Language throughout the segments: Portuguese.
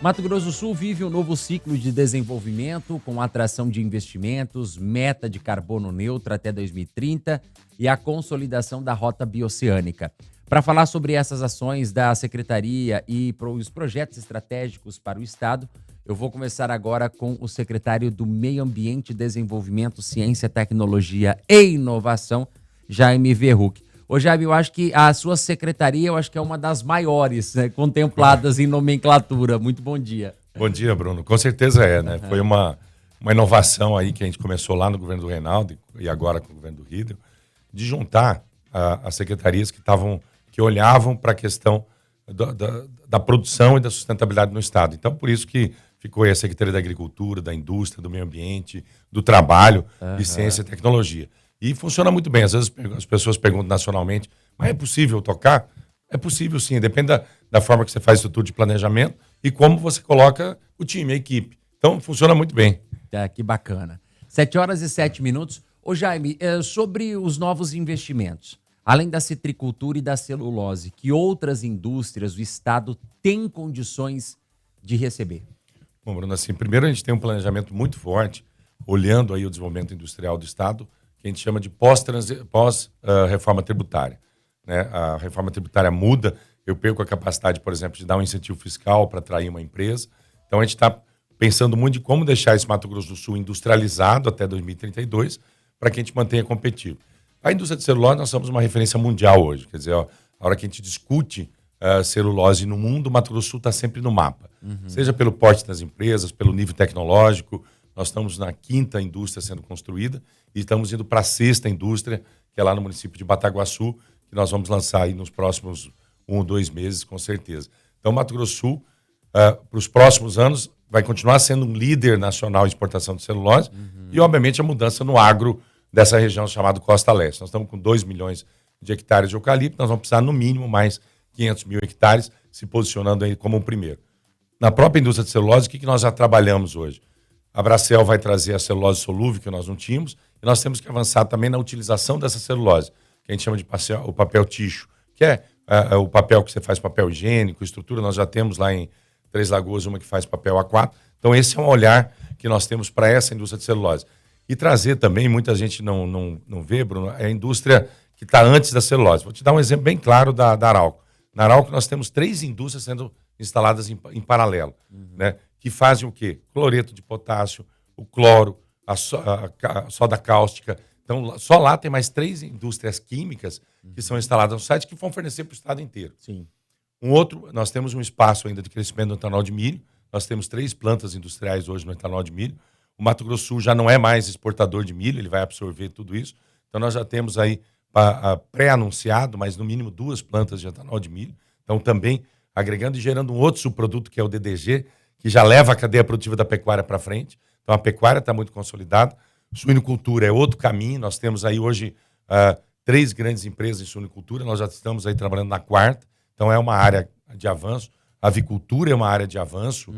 Mato Grosso do Sul vive um novo ciclo de desenvolvimento com atração de investimentos, meta de carbono neutro até 2030 e a consolidação da rota bioceânica. Para falar sobre essas ações da Secretaria e os projetos estratégicos para o Estado, eu vou começar agora com o secretário do Meio Ambiente, Desenvolvimento, Ciência, Tecnologia e Inovação, Jaime Verruc. Ô Jaime, eu acho que a sua secretaria, eu acho que é uma das maiores, né, contempladas em nomenclatura. Muito bom dia. Bom dia, Bruno. Com certeza é, né? Foi uma inovação aí que a gente começou lá no governo do Reinaldo e agora com o governo do Riedel, de juntar as secretarias que olhavam para a questão da produção e da sustentabilidade no Estado. Então, por isso que ficou aí a Secretaria da Agricultura, da Indústria, do Meio Ambiente, do Trabalho, de Ciência e Tecnologia. E funciona muito bem. Às vezes as pessoas perguntam nacionalmente, mas é possível tocar? É possível sim, depende da forma que você faz estrutura de planejamento e como você coloca o time, a equipe. Então, funciona muito bem. Que bacana. 7h07. Ô Jaime, sobre os novos investimentos, além da citricultura e da celulose, que outras indústrias o Estado tem condições de receber? Bom, Bruno, assim, primeiro a gente tem um planejamento muito forte, olhando aí o desenvolvimento industrial do Estado, que a gente chama de pós-reforma tributária. Né? A reforma tributária muda, eu perco a capacidade, por exemplo, de dar um incentivo fiscal para atrair uma empresa. Então, a gente está pensando muito de como deixar esse Mato Grosso do Sul industrializado até 2032, para que a gente mantenha competitivo. A indústria de celulose, nós somos uma referência mundial hoje. Quer dizer, ó, a hora que a gente discute celulose no mundo, o Mato Grosso do Sul está sempre no mapa. Seja pelo porte das empresas, pelo nível tecnológico. Nós estamos na 5ª indústria sendo construída e estamos indo para a 6ª indústria, que é lá no município de Bataguaçu, que nós vamos lançar aí nos próximos 1 ou 2 meses, com certeza. Então, Mato Grosso do Sul, para os próximos anos, vai continuar sendo um líder nacional em exportação de celulose e, obviamente, a mudança no agro dessa região chamada Costa Leste. Nós estamos com 2 milhões de hectares de eucalipto, nós vamos precisar, no mínimo, mais 500 mil hectares, se posicionando aí como o primeiro. Na própria indústria de celulose, o que nós já trabalhamos hoje? A Bracell vai trazer a celulose solúvel, que nós não tínhamos, e nós temos que avançar também na utilização dessa celulose, que a gente chama de o papel ticho, que é o papel que você faz papel higiênico, estrutura. Nós já temos lá em Três Lagoas uma que faz papel A4. Então, esse é um olhar que nós temos para essa indústria de celulose. E trazer também, muita gente não vê, Bruno, é a indústria que está antes da celulose. Vou te dar um exemplo bem claro da Arauco. Na Arauco, nós temos 3 indústrias sendo instaladas em paralelo, né? Que fazem o quê? Cloreto de potássio, o cloro, a soda cáustica. Então, só lá tem mais 3 indústrias químicas que são instaladas no site que vão fornecer para o estado inteiro. Sim. Nós temos um espaço ainda de crescimento do etanol de milho. Nós temos 3 plantas industriais hoje no etanol de milho. O Mato Grosso do Sul já não é mais exportador de milho, ele vai absorver tudo isso. Então, nós já temos aí pré-anunciado, mas no mínimo 2 plantas de etanol de milho. Então, também agregando e gerando um outro subproduto, que é o DDG, que já leva a cadeia produtiva da pecuária para frente. Então, a pecuária está muito consolidada. Suinicultura é outro caminho. Nós temos aí hoje 3 grandes empresas em suinicultura. Nós já estamos aí trabalhando na 4ª. Então, é uma área de avanço. A avicultura é uma área de avanço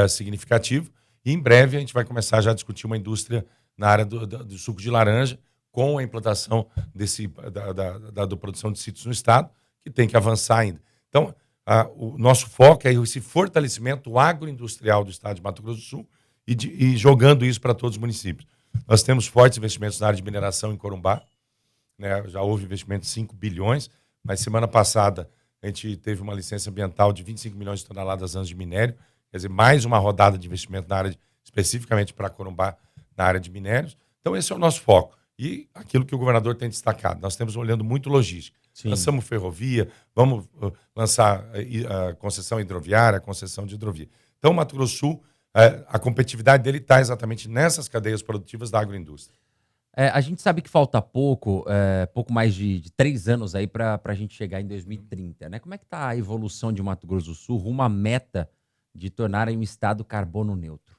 significativo. E, em breve, a gente vai começar já a discutir uma indústria na área do suco de laranja, com a implantação da produção de cítricos no estado, que tem que avançar ainda. Então, o nosso foco é esse fortalecimento agroindustrial do estado de Mato Grosso do Sul e jogando isso para todos os municípios. Nós temos fortes investimentos na área de mineração em Corumbá, né? Já houve investimento de 5 bilhões, mas semana passada a gente teve uma licença ambiental de 25 milhões de toneladas anos de minério, quer dizer, mais uma rodada de investimento na área especificamente para Corumbá, na área de minérios. Então, esse é o nosso foco. E aquilo que o governador tem destacado, nós estamos olhando muito logística. Sim. Lançamos ferrovia, vamos lançar a concessão hidroviária, a concessão de hidrovia. Então, o Mato Grosso do Sul, a competitividade dele está exatamente nessas cadeias produtivas da agroindústria. A gente sabe que falta pouco mais de 3 anos aí para a gente chegar em 2030, né? Como é que está a evolução de Mato Grosso do Sul rumo à meta de tornar um estado carbono neutro?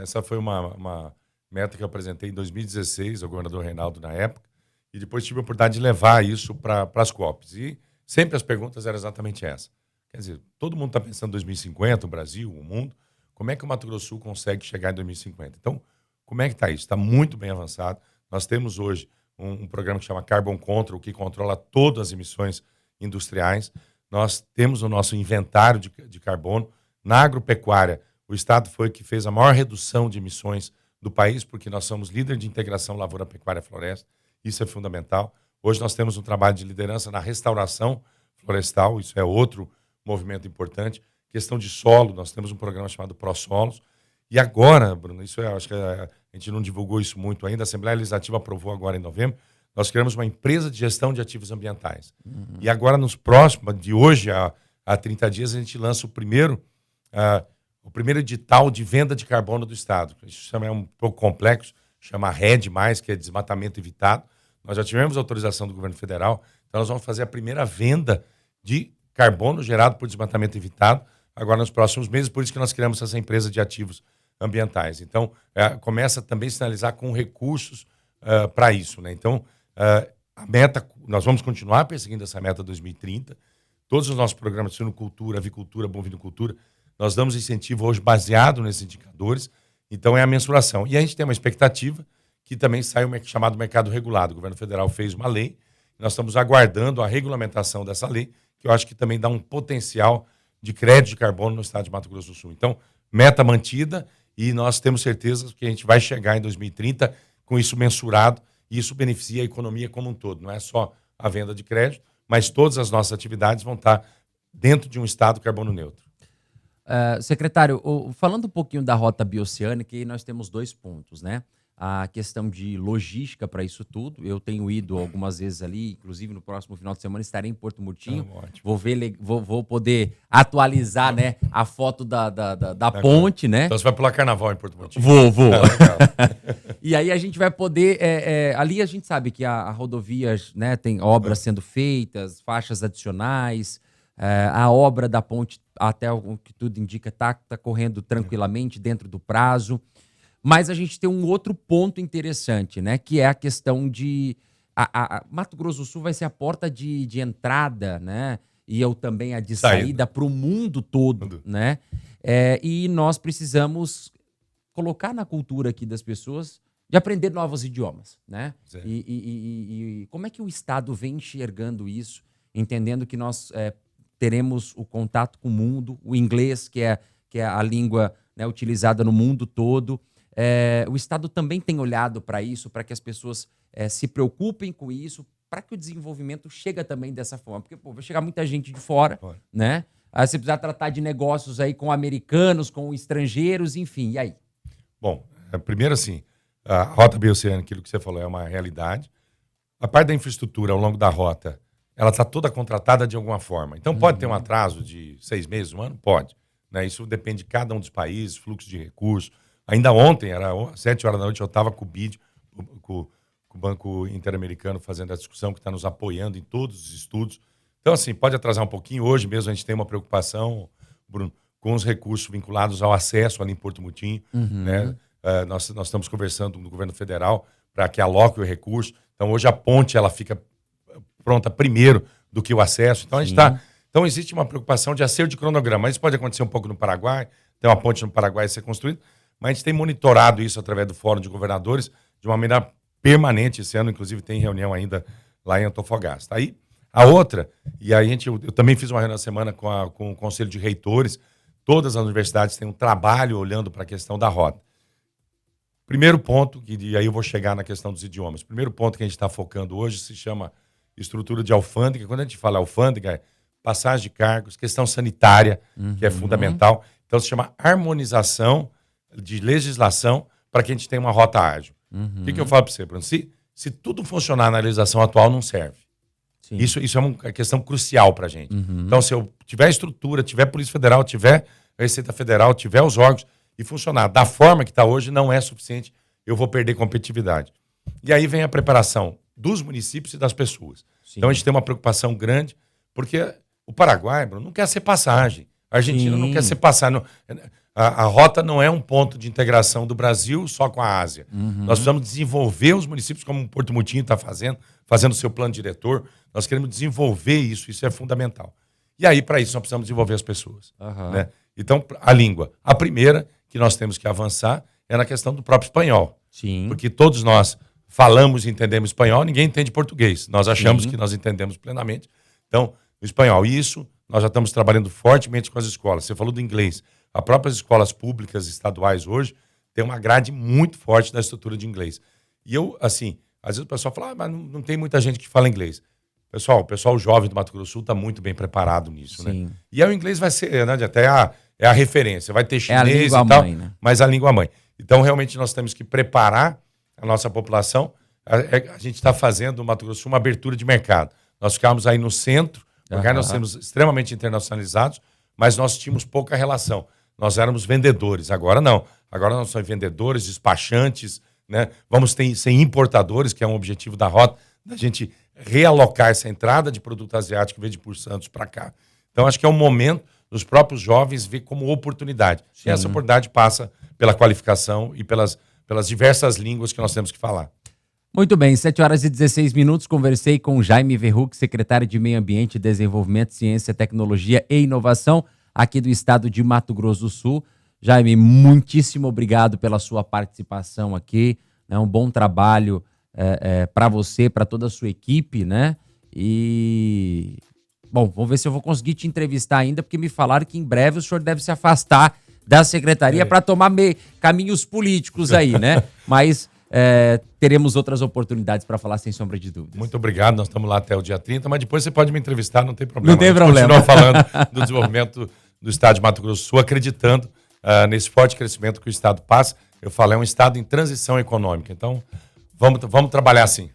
Essa foi uma meta que eu apresentei em 2016 ao governador Reinaldo na época, e depois tive a oportunidade de levar isso para as COPs. E sempre as perguntas eram exatamente essa. Quer dizer, todo mundo está pensando em 2050, o Brasil, o mundo. Como é que o Mato Grosso do Sul consegue chegar em 2050? Então, como é que está isso? Está muito bem avançado. Nós temos hoje um programa que chama Carbon Control, que controla todas as emissões industriais. Nós temos o nosso inventário de carbono, Na agropecuária, o Estado foi que fez a maior redução de emissões do país, porque nós somos líder de integração lavoura, pecuária, floresta. Isso é fundamental. Hoje nós temos um trabalho de liderança na restauração florestal, isso é outro movimento importante. Questão de solo, nós temos um programa chamado ProSolos. E agora, Bruno, isso acho que a gente não divulgou isso muito ainda, a Assembleia Legislativa aprovou agora em novembro, nós criamos uma empresa de gestão de ativos ambientais. E agora, nos próximos, de hoje a 30 dias, a gente lança o primeiro edital de venda de carbono do Estado. Isso é um pouco complexo, chama RED+, que é desmatamento evitado. Nós já tivemos autorização do governo federal, então nós vamos fazer a primeira venda de carbono gerado por desmatamento evitado agora nos próximos meses, por isso que nós criamos essa empresa de ativos ambientais. Então, começa também a sinalizar com recursos para isso, né? Então, a meta, nós vamos continuar perseguindo essa meta 2030. Todos os nossos programas de suinocultura, avicultura, bovinocultura, nós damos incentivo hoje baseado nesses indicadores. Então, é a mensuração. E a gente tem uma expectativa que também sai o chamado mercado regulado. O governo federal fez uma lei, nós estamos aguardando a regulamentação dessa lei, que eu acho que também dá um potencial de crédito de carbono no estado de Mato Grosso do Sul. Então, meta mantida e nós temos certeza que a gente vai chegar em 2030 com isso mensurado e isso beneficia a economia como um todo. Não é só a venda de crédito, mas todas as nossas atividades vão estar dentro de um estado carbono neutro. Secretário, falando um pouquinho da rota bioceânica, aí nós temos 2 pontos, né? A questão de logística para isso tudo. Eu tenho ido algumas vezes ali, inclusive no próximo final de semana estarei em Porto Murtinho. Vou poder atualizar, né, a foto da ponte, né? Então você vai pular carnaval em Porto Murtinho? Vou. E aí a gente vai poder... ali a gente sabe que a rodovia, né, tem obras sendo feitas, faixas adicionais, a obra da ponte, até o que tudo indica, tá correndo tranquilamente dentro do prazo. Mas a gente tem um outro ponto interessante, né? Que é a questão de... Mato Grosso do Sul vai ser a porta de entrada, né? E eu também a de saída para o mundo todo, né? E nós precisamos colocar na cultura aqui das pessoas de aprender novos idiomas, né? E como é que o Estado vem enxergando isso, entendendo que nós teremos o contato com o mundo, o inglês, que é a língua, né, utilizada no mundo todo. O Estado também tem olhado para isso, para que as pessoas se preocupem com isso, para que o desenvolvimento chegue também dessa forma. Porque vai chegar muita gente de fora, né? Aí você precisa tratar de negócios aí com americanos, com estrangeiros, enfim, e aí? Bom, primeiro assim, a rota bioceânica, aquilo que você falou, é uma realidade. A parte da infraestrutura ao longo da rota, ela está toda contratada de alguma forma. Então pode ter um atraso de 6 meses, 1 ano? Pode. Né? Isso depende de cada um dos países, fluxo de recursos. Ainda ontem, era 7 horas da noite, eu estava com o BID, com o Banco Interamericano, fazendo a discussão, que está nos apoiando em todos os estudos. Então, assim, pode atrasar um pouquinho. Hoje mesmo a gente tem uma preocupação, Bruno, com os recursos vinculados ao acesso ali em Porto Murtinho. Né? Nós estamos conversando com o governo federal para que aloque o recurso. Então, hoje a ponte ela fica pronta primeiro do que o acesso. Então, a gente está... Então, existe uma preocupação de acerto de cronograma. Isso pode acontecer um pouco no Paraguai, tem uma ponte no Paraguai a ser construída, mas a gente tem monitorado isso através do Fórum de Governadores de uma maneira permanente. Esse ano, inclusive, tem reunião ainda lá em Antofagasta. Aí, a outra, e aí eu também fiz uma reunião na semana com o Conselho de Reitores, todas as universidades têm um trabalho olhando para a questão da rota. Primeiro ponto, e aí eu vou chegar na questão dos idiomas. Primeiro ponto que a gente está focando hoje se chama estrutura de alfândega. Quando a gente fala alfândega, é passagem de cargos, questão sanitária, que é fundamental. Então, se chama harmonização de legislação para que a gente tenha uma rota ágil. O que eu falo para você, Bruno? Se tudo funcionar na legislação atual, não serve. Isso é uma questão crucial para a gente. Então, se eu tiver estrutura, tiver Polícia Federal, tiver Receita Federal, tiver os órgãos e funcionar da forma que está hoje, não é suficiente, eu vou perder competitividade. E aí vem a preparação dos municípios e das pessoas. Então, a gente tem uma preocupação grande, porque o Paraguai, Bruno, não quer ser passagem. A Argentina não quer ser passagem. A rota não é um ponto de integração do Brasil só com a Ásia. Nós precisamos desenvolver os municípios, como o Porto Murtinho está fazendo o seu plano diretor. Nós queremos desenvolver isso é fundamental. E aí, para isso, nós precisamos desenvolver as pessoas. Né? Então, a língua. A primeira que nós temos que avançar é na questão do próprio espanhol. Porque todos nós falamos e entendemos espanhol, ninguém entende português. Nós achamos que nós entendemos plenamente. Então, o espanhol. Isso, nós já estamos trabalhando fortemente com as escolas. Você falou do inglês. As próprias escolas públicas estaduais hoje têm uma grade muito forte da estrutura de inglês. E eu, assim, às vezes o pessoal fala, mas não tem muita gente que fala inglês. Pessoal, o pessoal jovem do Mato Grosso do Sul está muito bem preparado nisso, Sim. né? E o inglês vai ser, né, até a referência. Vai ter chinês a língua e tal, mãe, né? mas a língua mãe. Então, realmente, nós temos que preparar a nossa população. A gente está fazendo no Mato Grosso do Sul uma abertura de mercado. Nós ficamos aí no centro, porque aí nós somos extremamente internacionalizados, mas nós tínhamos pouca relação. Nós éramos vendedores, agora não. Agora nós somos vendedores, despachantes, né? Vamos ser importadores, que é um objetivo da rota, da gente realocar essa entrada de produto asiático que veio de Por Santos para cá. Então, acho que é um momento dos próprios jovens ver como oportunidade. Sim. E essa oportunidade passa pela qualificação e pelas diversas línguas que nós temos que falar. Muito bem, 7h16, conversei com Jaime Verruc, secretário de Meio Ambiente, Desenvolvimento, Ciência, Tecnologia e Inovação aqui do estado de Mato Grosso do Sul. Jaime, muitíssimo obrigado pela sua participação aqui, né? Um bom trabalho para você, para toda a sua equipe, né? E, bom, vamos ver se eu vou conseguir te entrevistar ainda, porque me falaram que em breve o senhor deve se afastar da secretaria para tomar caminhos políticos aí, né? Mas teremos outras oportunidades para falar, sem sombra de dúvidas. Muito obrigado, nós estamos lá até o dia 30, mas depois você pode me entrevistar, não tem problema. Não tem problema. Continuar falando do desenvolvimento do estado de Mato Grosso do Sul, acreditando nesse forte crescimento que o estado passa. Eu falo, é um estado em transição econômica, então vamos trabalhar assim.